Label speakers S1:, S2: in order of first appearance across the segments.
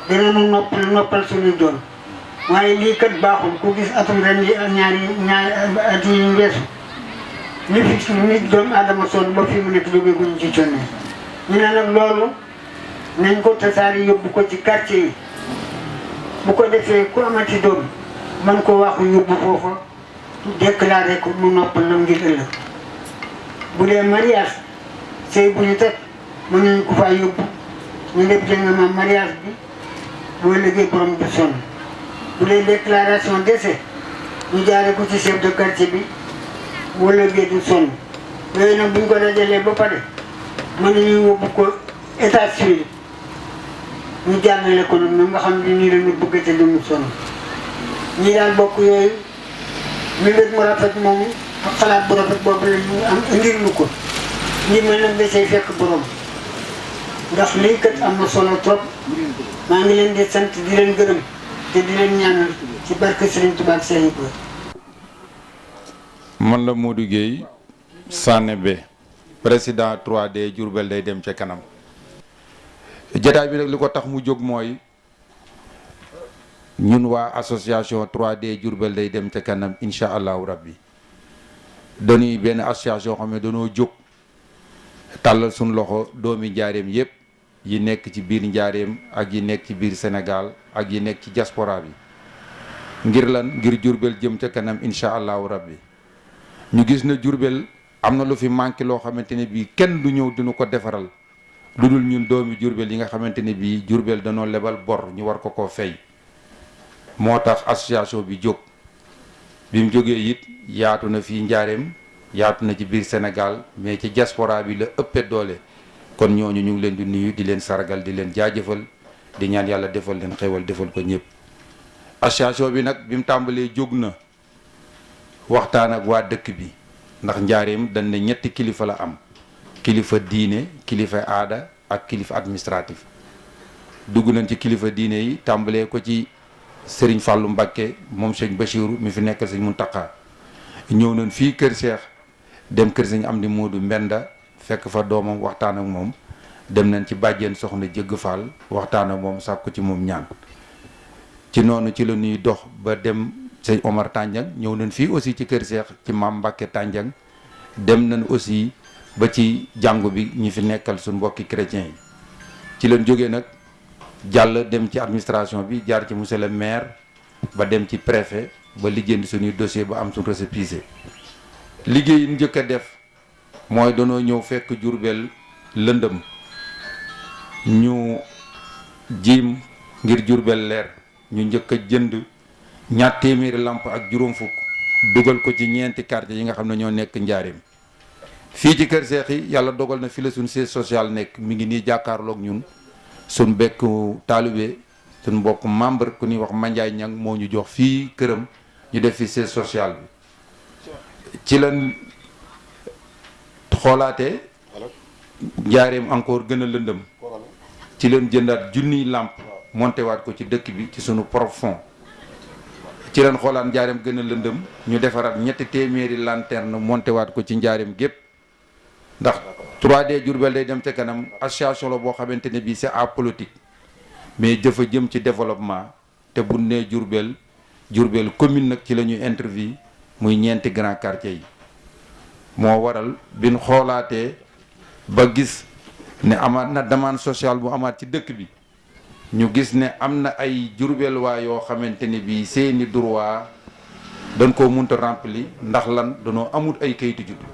S1: dina nu noppal suñuy doom waaye lii kat baaxul ku gis atum ren yi ak ñaari at yi ñu weesu li fi nit doomu aadama sonn ba fii mu nekk jógee guñu ci conne ñu ne nag loolu nañ ko tasaari yóbbu ko ci quartier yi bu ko defee ku amati doom man ko waxu yóbbu foofa déclaré ko mu noppal la ngir ëllëg bu dee mariage sëy bu ñu teg mën nañu ko faa yóbbu ñu def jëngama mariage bi boo liggéey borom bi sonn bu dee déclaration décès ñu jaare ko ci chef de quartier bi wala liggéey du sonn yooyu nag bu ñu ko dajalee ba pare mën nañu yóbbu ko état civil ñu jàllale ko noonu nga xam ne nii la ñu bëgg te duñu sonn ñi daal bokk yooyu mbir mu rafet moomu ak xalaat bu rafet boobu la ñu am indil ñu ko ndimbal nag da say fekk borom ndax lii kat am na solo trop maa ngi leen di sant di leen gërëm te di leen ñaanal ci barke Serigne Touba ak Serigne Ba.
S2: man la Modou Gueye Sané Bé président 3D Diourbel day dem ca kanam jataay bi nag li ko tax mu jóg mooy ñun waa association 3D Diourbel day dem ca kanam incha allahu rabbi dañuy benn association xam ne dañoo jóg tàllal suñ loxo doomi njaareem yépp yi nekk ci biir njaareem ak yi nekk ci biir Sénégal ak yi nekk ci diaspora bi ngir lan ngir Diourbel jëm ca kanam incha allahu rabbi ñu gis na Diourbel am na lu fi manqué loo xamante ne bii kenn du ñëw dinu ko defaral lu dul ñun doomi Diourbel yi nga xamante ne bii Diourbel danoo lebal bor ñu war ko koo fay moo tax association bi jóg bi mu jógee it yaatu na fii njaareem yaatu na ci biir Sénégal mais ci diaspora bi la ëppee doole kon ñooñu ñu ngi leen di nuyu di leen sargal di leen jaajëfal di ñaan yàlla defal leen xewal defal ko ñëpp. association bi nag bi mu tàmbalee jóg na waxtaan ak waa dëkk bi ndax njaareem dañ ne ñetti kilifa la am kilifa diine kilifa aada ak kilifa administratif dugg nañ ci kilifa diine yi tàmbalee ko ci Serigne Fallou Mbacké moom sëñ Bachirou mi fi nekkal sëñ Mountakha ñëw nañ fii kër Cheikh dem kër sëñ Amdi Modou Mbenda fekk fa doomam waxtaan ak moom dem nañ ci bàjjen soxna Jëgg Fall waxtaan ak moom sàkku ci moom ñaan ci noonu ci la ñuy dox ba dem sëñ Omar Tandiang ñëw nañ fii aussi ci kër Cheikh ci maam Mbacké Tandiang dem nañ aussi ba ci jàngu bi ñi fi nekkal suñ mbokki chrétiens yi ci leen jógee nag jàll dem ci administration bi jaar ci monsieur le maire ba dem ci préfet ba lijjanti suñuy dossier ba am suñ récépissé liggéey yi njëkk a def mooy danoo ñëw fekk Diourbel lëndëm ñu jiim ngir Diourbel leer ñu njëkk a jënd ñaar téeméeri lamp ak juróom fukk dugal ko ci ñeenti quartier yi nga xam ne ñoo nekk njaareem fii ci kër Seex yi yàlla dogal na fi la suñ siège social nekk mi ngi nii jàkkaarloog ñun suñ bekku taalibe suñ mbokk membre ku ñuy wax Mandiaye Niang moo ñu jox fii këram ñu def fi siège social bi ci lan xoolaatee njaareem encore gën a lëndëm ci leen jëndaat junniy làmp monté waat ko ci dëkk bi ci sunu profond ci leen xoolaat njaareem gën a lëndëm ñu defaraat ñetti téeméeri lanterne monté waat ko ci njaareem gépp ndax 3D Diourbel day dem ca kanam association la boo xamante ne bii c'est apolitique mais dafa jëm ci développement te bu nee Diourbel commune nag ci la ñuy interview muy ñeenti grand quartier yi moo waral bin xoolaatee ba gis ne amaat na demande sociale bu amaat ci dëkk bi ñu gis ne am na ay Diourbel waa yoo xamante ne bii seeni droit dañ koo munta remplir ndax lan danoo amut ay kayitu juddu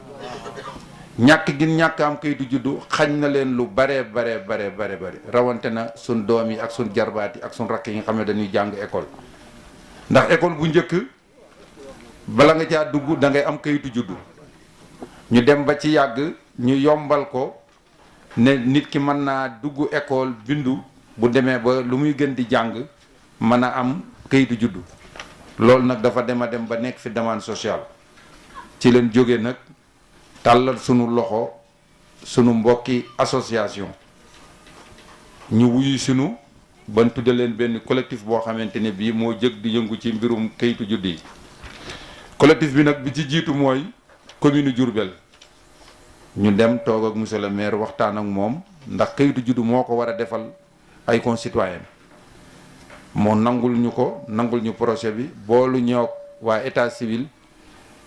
S2: ñàkk gi ñàkk am kayitu juddu xañ na leen lu bare rawante na suñ doom yi ak suñ jarbaat yi ak suñ rakk yi nga xam ne dañuy jàng école ndax école bu njëkk bala nga caa dugg da ngay am kayitu juddu ñu dem ba ci yàgg ñu yombal ko ne nit ki mën naa dugg école bindu bu demee ba lu muy gën di jàng mën a am kayitu juddu loolu nag dafa dem a dem ba nekk fi demande sociale ci leen jóge nag tàllal sunu loxo sunu mbokki association ñu wuyu sunu ban tudde leen benn collectif boo xamante ne bii moo jëg di yëngu ci mbirum kayitu juddu yi collectif bi nag bi ci jiitu mooy commune Diourbel ñu dem toog ak monsieur le maire waxtaan ak moom ndax kayitu juddu moo ko war a defal ay concitoyens moo nangul ñu ko nangul ñu projet bi boolu ñoo waa état civil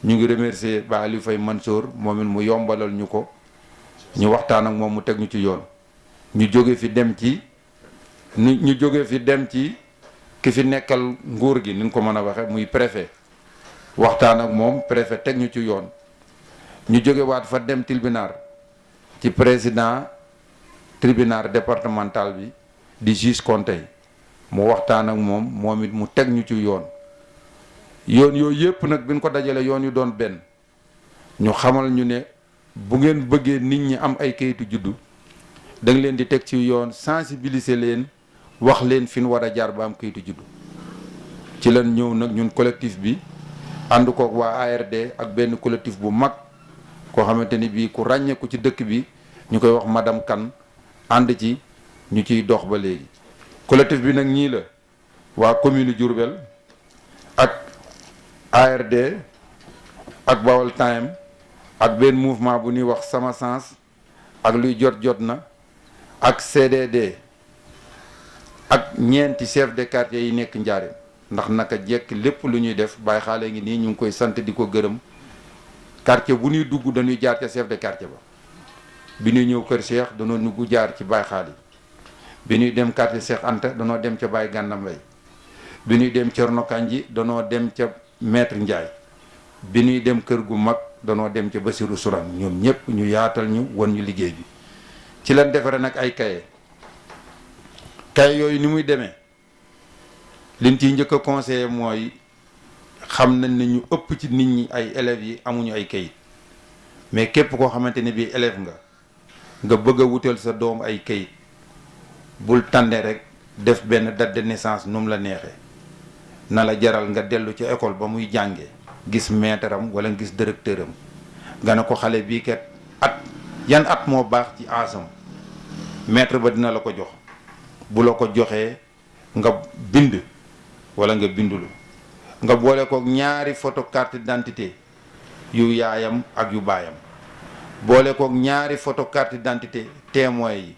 S2: ñu ngi remercier ba Aliou Faye Mansour moom it mu yombalal ñu ko ñu waxtaan ak moom mu teg ñu ci yoon ñu jóge fi dem ci ñu jóge fi dem ci ki fi nekkal nguur gi ni ñu ko mën a waxe muy préfet waxtaan ak moom préfet teg ñu ci yoon ñu jóge waat fa dem tribunal ci président tribunal départemental bi di juge Conté mu waxtaan ak moom it mu teg ñu ci yoon yooyu yëpp nag bi ñu ko dajale yoon yu doon benn ñu xamal ñu ne bu ngeen bëggee nit ñi am ay kayitu juddu da nga leen di teg ci yoon sensibiliser leen wax leen fi ñu war a jaar ba am kayitu juddu ci lan ñëw nag ñun collectif bi ànd koog waa ARD ak benn collectif bu mag koo xamante ni bii ku ràññeeku ci dëkk bi ñu koy wax madame Kane ànd ci ñu ciy dox ba léegi collectif bi nag ñii la waa commune Diourbel ak ARD ak Baol Time ak benn mouvement bu ñuy wax sama sens ak luy jot na ak CDD ak ñeenti chef de quartier yi nekk Njaaréem ndax naka jekk lépp lu ñuy def Baye Xaale ngi nii ñu ngi koy sant di ko gërëm quartier bu ñuy dugg dañuy jaar ca chef de quartier ba bi ñuy ñëw kër Cheikh danoo nugg jaar ci Baye Xaali bi ñuy dem quartier Cheikh Anta danoo dem ca Baye Gànna Mbay bi ñuy dem Cerno Kanji danoo dem ca maître Ndiaye bi ñuy dem kër gu mag danoo dem ca Basiru Suran ñoom ñëpp ñu yaatal ñu won ñu liggéey bi ci lañ defare nag ay kaye yooyu ni muy demee liñ ciy njëkk a conseillé mooy xam nañ ne ñu ëpp ci nit ñi ay élèves yi amuñu ay kayit mais képp koo xamante ne bii élève nga bëgg a wutal sa doom ay kayit bul tànde rek def benn date de naissance nu mu la neexee na la jaral nga dellu ci école ba muy jànge gis maître am wala gis directeur am nga ne ko xale bii kat yan at moo baax ci asam maître ba dina la ko jox bu la ko joxee nga bind wala nga bindulu nga boole ko ñaari photo carte d'identité yu yaayam ak yu baayam boole ko ñaari photo carte d'identité témoin yi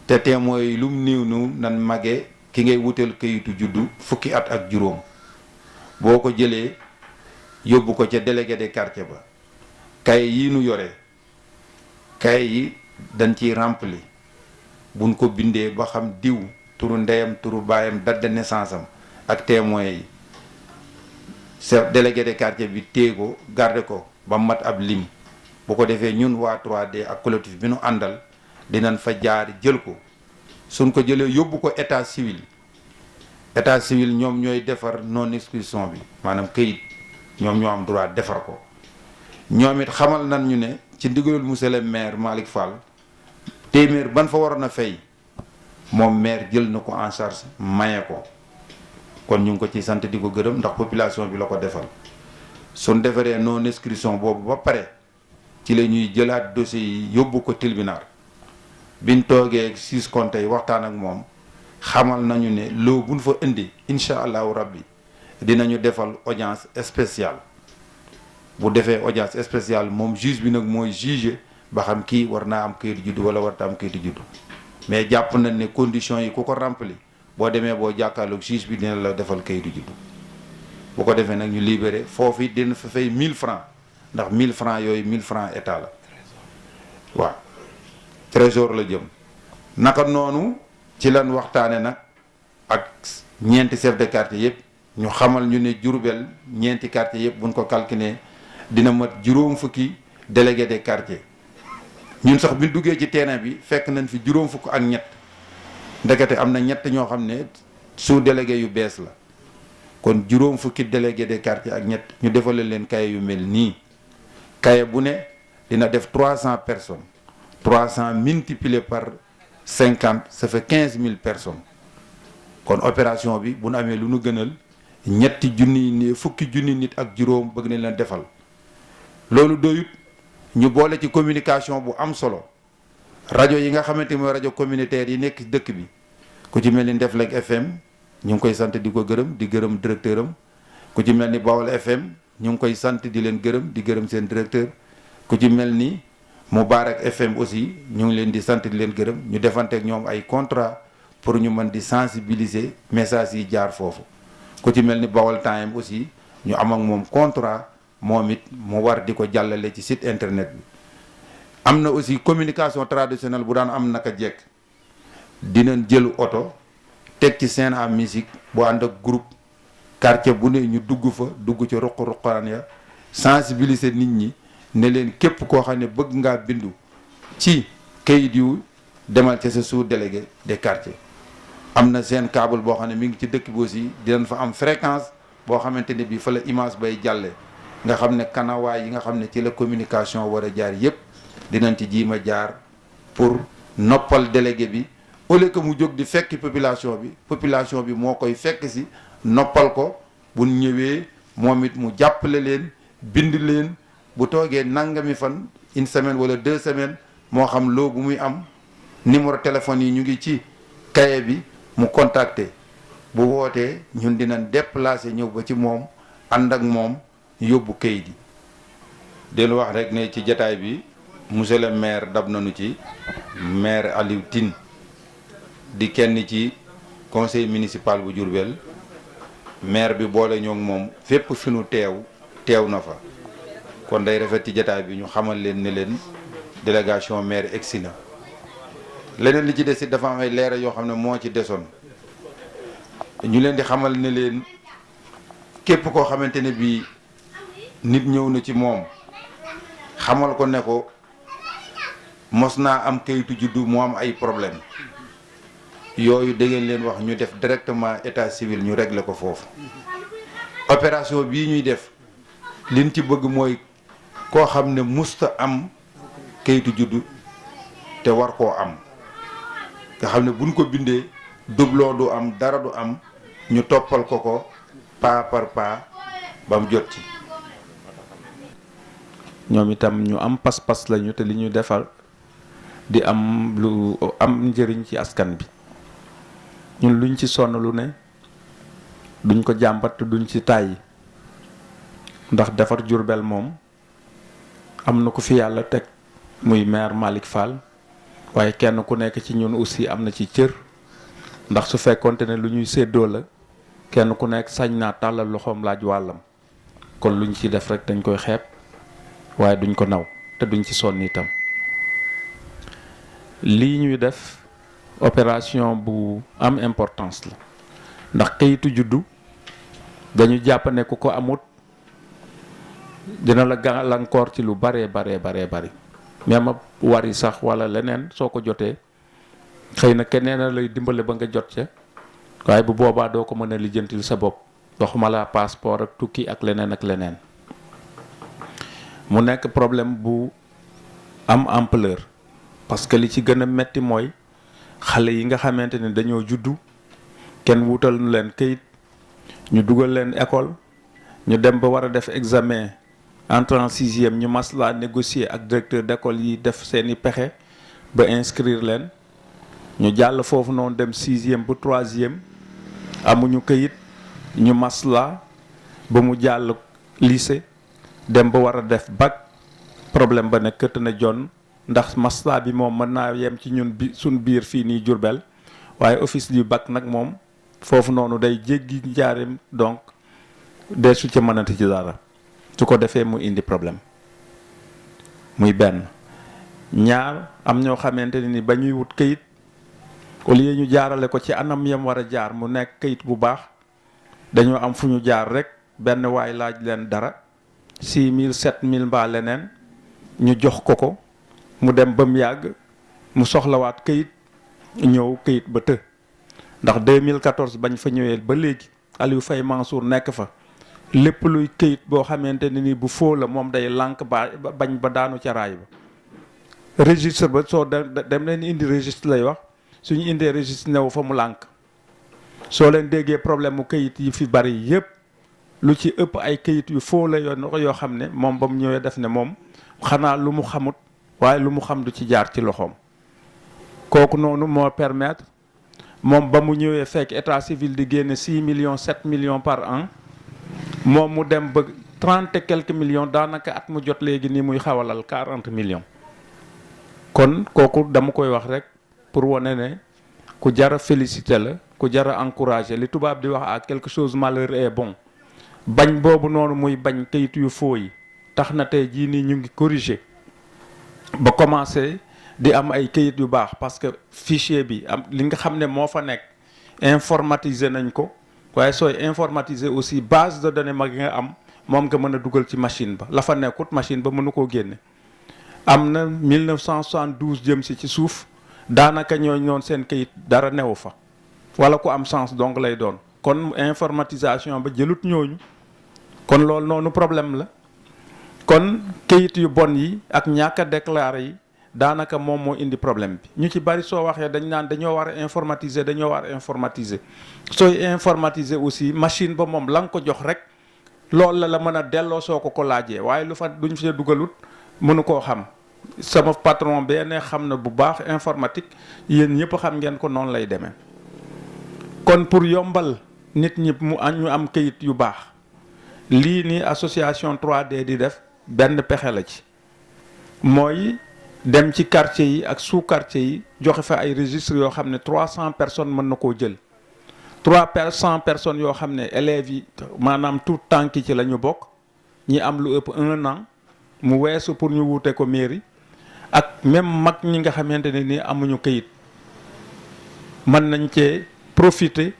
S2: te témoin yi lum niiw nan magee ki ngay wutal kayitu juddu fukki at ak juróom boo ko jëlee yóbbu ko ca délégué de quartier ba kay yi nu yore kay yi dañ ciy rempli buñ ko bindee ba xam diw turu ndeyam turu baayam date de naissance am ak témoin yi chef délégué de quartier bi téye ko garde ko ba mat ab lim bu ko defee ñun waa 3D ak collectif bi nu àndal dinañ fa jaar jël ko suñ ko jëlee yóbbu ko état civil ñoom ñooy defar non exclusion bi maanaam këyit ñoom ñoo am droit defar ko ñoom it xamal nan ñu ne ci ndigalul monsieur le maire Malick Fall téeméer ban fa waroon a fay moom maire jël na ko en charge maye ko kon ñu ngi ko ci sant di ko gërëm ndax population bi la ko defal suñ defaree non inscription boobu ba pare ci la ñuy jëlaat dossier yi yóbbu ko tribunal biñ toogee siis compte yi waxtaan ak moom xamal nañu ne loo buñ fa indi incha allahu rabbi dinañu defal audience spéciale bu defee audience spéciale moom juge bi nag mooy juge ba xam kii war naa am kayitu juddu wala warta am kayitu juddu mais jàpp nañ ne conditions yi ku ko rempli boo demee boo jàkkaarloog juge bi dina la defal kayitu juddu bu ko defee nag ñu libéré foofu it dina fa fay 1000 francs ndax 1000 francs yooyu 1000 francs état la waaw trésor la jëm naka noonu ci lan waxtaane nag ak ñeenti chef de quartier yëpp ñu xamal ñu ne Diourbel ñeenti quartier yëpp buñ ko calculé dina mat juróom fukki délégué des quartiers ñun sax bi duggee ci terrain bi fekk nañ fi juróom fukk ak ñett ndekete am na ñett ñoo xam ne sous délégué yu bees la kon juróom fukki délégué des quartiers ak ñett ñu defale leen kaye yu mel nii kaye bu ne dina def 300 personnes 300 multiplié par 50 ça fait 15 000 personnes kon opération bi bu nu amee lu nu gënal fukki junni nit ak juróom bëgg nañ leen defal loolu doyut ñu boole ci communication bu am solo rajo yi nga xamante mooy rajo communautaire yi nekk dëkk bi ku ci mel ni Ndefleng FM ñu ngi koy sant di ko gërëm di gërëm directeur am ku ci mel ni Bawol FM ñu ngi koy sant di leen gërëm di gërëm seen directeur ku ci mel ni Moubarak FM aussi ñu ngi leen di sant di leen gërëm ñu defanteek ñoom ay contrat pour ñu mën di sensibiliser message yi jaar foofu ku ci mel ni Baol Times aussi ñu am ak moom contrat moom it mu war di ko jàllale ci site internet bi. am na aussi communication traditionnelle bu daan am naka jekk dinañ jël oto teg ci scène en musique bu ànd ak groupe quartier bu ne ñu dugg fa dugg ci ruq-ruqaan ya sensibiliser nit ñi ne leen képp koo xam ne bëgg ngaa bindu ci kayit yu demal ca sa sous-délégué des quartiers. am na seen câble boo xam ne mi ngi ci dëkk bi aussi dinañ fa am fréquence boo xamante ne bii fa la image bay jàlle nga xam ne kanawaay yi nga xam ne ci la communication war a jaar yépp dinañ ci jiima jaar pour noppal délégué bi au lieu que mu jóg di fekki population bi moo koy fekk si noppal ko bu ñëwee moom it mu jàppale leen bind leen bu toogee nangami fan une semaine wala 2 semaines moo xam loo bu muy am numéro téléphone yi ñu ngi ci cahier bi mu contacter bu wootee ñun dinañ déplacer ñëw ba ci moom ànd ak moom yóbbu kayit yi. del wax rek ne ci jataay bi monsieur le maire dab nañu ci maire Aliou Tine di kenn ci conseil municipal bu Diourbel maire bi boole ñoo moom fépp fi nu teew na fa kon day rafet ci jataay bi ñu xamal leen ne leen délégation maire egsi na. leneen li ci des it dafa am ay leeral yoo xam ne moo ci desoon ñu leen di xamal ne leen képp koo xamante ne bii nit ñëw na ci moom xamal ko ne ko mos naa am kayitu juddu mu am ay problème yooyu da ngeen leen wax ñu def directement état civil ñu régler ko foofu. opération bii ñuy def liñ ci bëgg mooy koo xam ne musta am kayitu juddu te war koo am nga xam ne buñ ko bindee doublon du am dara du am ñu toppal ko pas par pas ba mu jot ci.
S3: ñoom itam ñu am pas-pas lañu te li ñu defal di am lu am njëriñ ci askan bi ñun luñ ci sonn lu ne duñ ko jàmbat duñ ci tàyyi ndax defar Diourbel moom am na ku fi yàlla teg muy maire Malick Fall waaye kenn ku nekk ci ñun aussi am na ci cër ndax su fekkonte ne lu ñuy séddoo la kenn ku nekk sañ naa tàllal loxoom laaj wàllam kon luñ ci def rek dañ koy xeeb waaye duñ ko naw te duñ ci sonn itam. lii ñuy def opération bu am importance la ndax kayitu juddu dañu jàpp ne ku ko amut dina la gàllankoor ci lu baree bari même wari sax wala leneen soo ko jotee xëy na keneen a lay dimbale ba nga jot ca waaye bu boobaa doo ko mën a lijjantil sa bopp waxuma la passeport ak tukki ak leneen mu nekk problème bu am ampleur parce que li ci gën a metti mooy xale yi nga xamante ne dañoo juddu kenn wutal nu leen këyit ñu dugal leen école ñu dem ba war a def examen entrée en 6e ñu maslaa négocier ak directeur d'école yi def seeni pexe ba inscrire leen ñu jàll foofu noonu dem 6e ba 3e amuñu këyit ñu maslaa ba mu jàll lycée dem ba war a def bac problème ba ne këtt na jon ndax maslaa bi moom mën naa yem ci ñun suñ biir fii nii Diourbel waaye office du bac nag moom foofu noonu day jéggi njaareem donc dee su ca mënati ci dara su ko defee mu indi problème muy benn ñaar am ñoo xamante ne ni ba ñuy wut këyit au lieu ñu jaarale ko ci anam yam war a jaar mu nekk këyit bu baax dañoo am fu ñu jaar rek benn waay laaj leen dara 6000 7000 mbaa leneen ñu jox ko mu dem ba mu yàgg mu soxlawaat këyit ñëw këyit ba të ndax 2014 bañ fa ñëwee ba léegi Aliou Faye Mansour nekk fa lépp luy këyit boo xamante ne ni bu foo la moom day lànk bañ ba daanu ca raay ba registre ba soo dem leen indi registre lay wax suñu indee registre new fa mu lànk soo leen déggee problème mu këyit yi fi bari yépp lu ci ëpp ay këyit yu foo la yoo xam ne moom ba mu ñëwee def ne moom xanaa lu mu xamut waaye lu mu xam du ci jaar ci loxoom kooku noonu moo permettre moom ba mu ñëwee fekk état civil di génne 6 millions 7 millions par an moom mu dem ba 30 et quelques millions daanaka at mu jot léegi nii muy xawalal 40 millions kon kooku dama koy wax rek pour wane ne ku jara félicité la ku jara encouragé li tubaab di wax à quelque chose malheur est bon bañ boobu noonu muy bañ kayit yu faux yi tax na tey jii nii ñu ngi corriger ba commencé di am ay kayit yu baax parce que fichier bi am li nga xam ne moo fa nekk informatiser nañ ko waaye sooy informatiser aussi base de données mag nga am moom nga mën a dugal ci machine ba la fa nekkut machine ba mënu koo génne. am na 1972 jëm si ci suuf daanaka ñooñu noonu seen kayit dara newu fa wala ku am chance donc lay doon kon informatisation ba jëlut ñooñu kon loolu noonu problème la kon kayit yu bon yi ak ñàkk a déclaré yi daanaka moom moo indi problème bi ñu ci bari soo waxee dañ naan dañoo war a informatiser sooy informatiser aussi machine ba moom la nga ko jox rek loolu la mën a delloo soo ko laajee waaye lu fa duñ fi dugalut mënu koo xam sama patron benn xam na bu baax informatique yéen ñëpp xam ngeen ko noonu lay demee kon pour yombal nit ñi ñu am kayit yu baax lii ni association 3D di def benn pexe la ci mooy dem ci quartier yi ak sous quartier yi joxe fa ay registres yoo xam ne 300 personnes mën na koo jël 300 personnes yoo xam ne élèves yi maanaam tout tànk ci la ñu bokk ñi am lu ëpp 1 an mu weesu pour ñu wuute ko mairie ak même mag ñi nga xamante ne ni amuñu kayit mën nañ cee profiter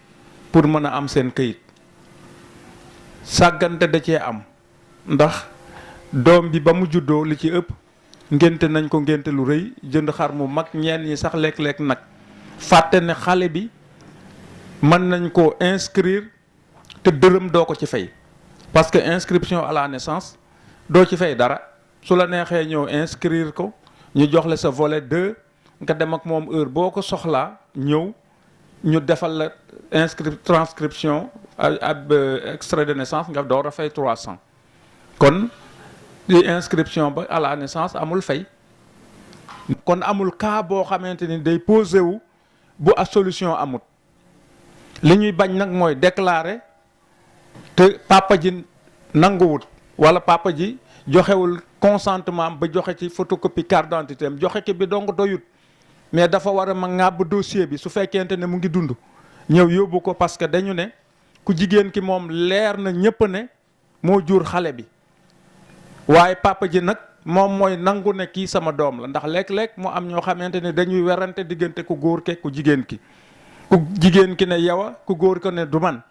S3: pour mën a am seen kayit sàggante da cee am ndax doom bi ba mu juddoo li ci ëpp ngénte nañ ko ngénte lu rëy jënd xar mu mag ñenn ñi sax lekk-lekk nag fàtte ne xale bi mën nañ ko inscrire te dërëm doo ko ci fay parce que inscription à la naissance doo ci fay dara su la neexee ñëw inscrire ko ñu jox la sa volet 2 nga dem ak moom heure boo ko soxlaa ñëw ñu defal la transcription ab extrait de naissance nga door a fay 300 kon li inscription ba à la naissance amul fay kon amul cas boo xamante ni day posé wu bu a solution amut li ñuy bañ nag mooy déclarer te papa ji nanguwut wala papa ji joxewul consentement ba joxe ci photocopie carte d'identité am joxe ki bi donc doyut mais dafa war a ma ŋàbb dossier bi su fekkente ne mu ngi dund ñëw yóbbu ko parce que dañu ne ku jigéen ki moom leer na ñëpp ne moo jur xale bi waaye papa ji nag moom mooy nangu ne kii sama doom la ndax léeg-léeg mu am ñoo xamante ne dañuy werante diggante ku góor ke ku jigéen ki ne yow ku góor ko ne du man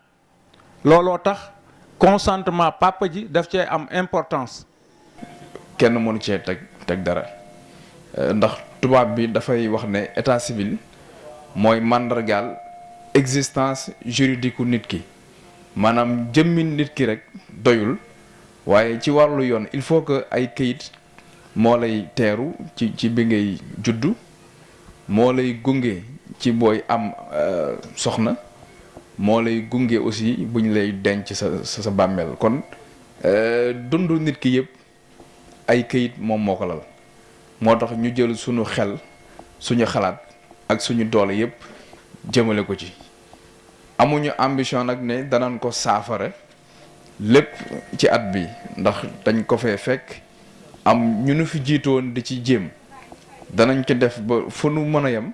S3: looloo tax consentement papa ji daf cee am importance.
S4: kenn mënu cee teg dara ndax tubaab bi dafay wax ne état civil mooy màndargaal existence juridique u nit ki maanaam jëmmi nit ki rek doyul waaye ci wàllu yoon il faut que ay këyit moo lay teeru ci bi ngay juddu moo lay gunge ci booy am soxna moo lay gunge aussi bu ñu lay denc sa bàmmeel kon dundu nit ki yëpp ay këyit moom moo ko lal moo tax ñu jël suñu xel suñu xalaat ak suñu doole yëpp jëmale ko ci amuñu ambition nag ne danañ ko saafara lépp ci at bi ndax dañ ko fee fekk am ñu nu fi jiitoon di ci jéem danañ ko def ba fu nu mën a yem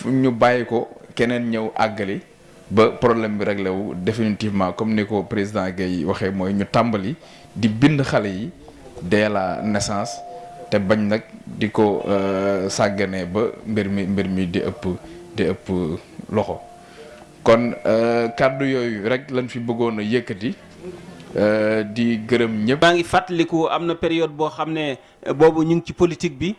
S4: ñu bàyyi ko keneen ñëw àggali ba problème bi réglé wu définitivement comme ni ko président Guèye waxee mooy ñu tàmbali di bind xale yi dès la naissance te bañ nag di ko sàgganee ba mbir mi di ëpp loxo kon kàddu yooyu rek lañ fi bëggoon a yëkkati di gërëm ñëpp.
S5: maa ngi fàttaliku am na période boo xam ne boobu ñu ngi ci politique bi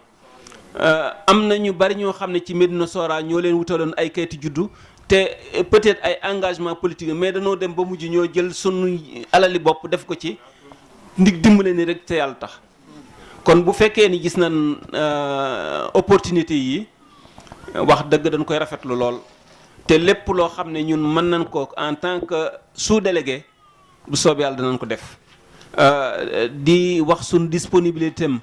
S5: am na ñu bari ñoo xam ne ci Médina Sora ñoo leen wutaloon ay kayitu juddu te peut-être ay engagement politique mais dañoo dem ba mujj ñoo jël sunu alali bopp def ko ci ndig dimbale ni rek te yàlla tax kon bu fekkee ni gis nañ opportunité yi wax dëgg dañ koy rafetlu lool te lépp loo xam ne ñun mën nañ ko en tant que sous-délégué bu soobee yàlla danañ ko def di wax suñ disponibilité am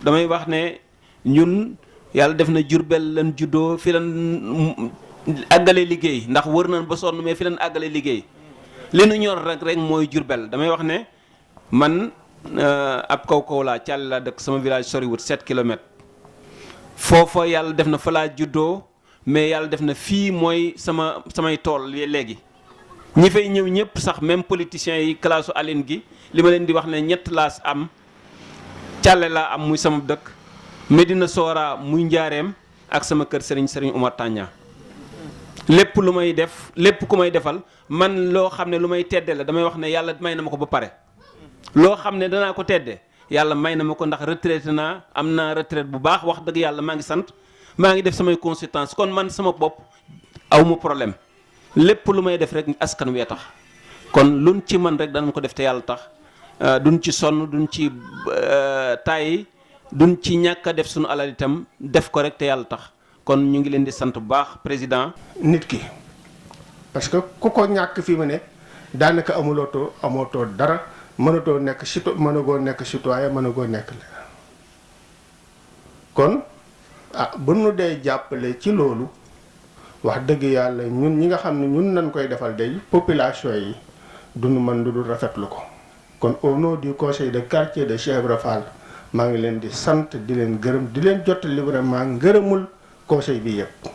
S5: damay wax ne ñun yàlla def na Jurbel lan juddoo fi lan àggale liggéey ndax wër nañ ba sonn mais fi lan àggale liggéey li nu ñor rek mooy Jurbel damay wax ne man ab kaw laa Thialé laa dëkk sama village soriwut 7 kilomètres foofa yàlla def na fa laa juddoo mais yàlla def na fii mooy samay tool léegi ñi fay ñëw ñëpp sax même politiciens yi classe Aline gi li ma leen di wax ne ñett laas am Càlle laa am muy sama dëkk Médina Sora muy njaareem ak sama kër Serigne Oumar Tagna lépp lu may def lépp ku may defal man loo xam ne lu may tedde la damay wax ne yàlla may na ma ko ba pare loo xam ne danaa ko tedde yàlla may na ma ko ndax retraité naa am naa retraite bu baax wax dëgg yàlla maa ngi sant maa ngi def samay consultance kon man sama bopp aw ma problème lépp lu may def rek askan wee tax kon luñ ci man rek danañ ko def te yàlla tax duñ ci sonn duñ ci tàyyi duñ ci ñàkk a def suñu alal itam def ko rek te yàlla tax kon ñu ngi leen di sant bu baax président.
S6: nit ki parce que ku ko ñàkk fi mu ne daanaka amootoo dara mënatoo nekk mënagoo nekk citoyen mënagoo nekk la kon bu nu dee jàppale ci loolu wax dëgg yàlla ñun ñi nga xam ne ñun nañ koy defal day population yi duñu mën lu dul rafetlu ko kon au nom du conseil de quartier de Cheikh Ibra Fall maa ngi leen di sant di leen gërëm di leen jottali vraiment ngërëmul conseil bi yëpp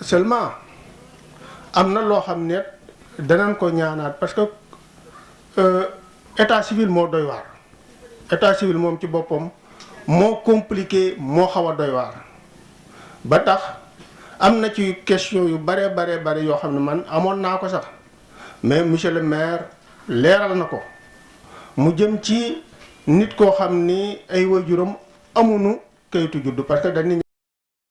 S6: seulement am na loo xam ne danañ ko ñaanaat parce que état civil moo doy waar état civil moom ci boppam moo compliqué moo xaw a doy waar ba tax am na ci question yu bare yoo xam ne man amoon naa ko sax mais monsieur le maire leeral na ko mu jëm ci nit koo xam ni ay waajuram amuñu kayitu juddu parce que dañ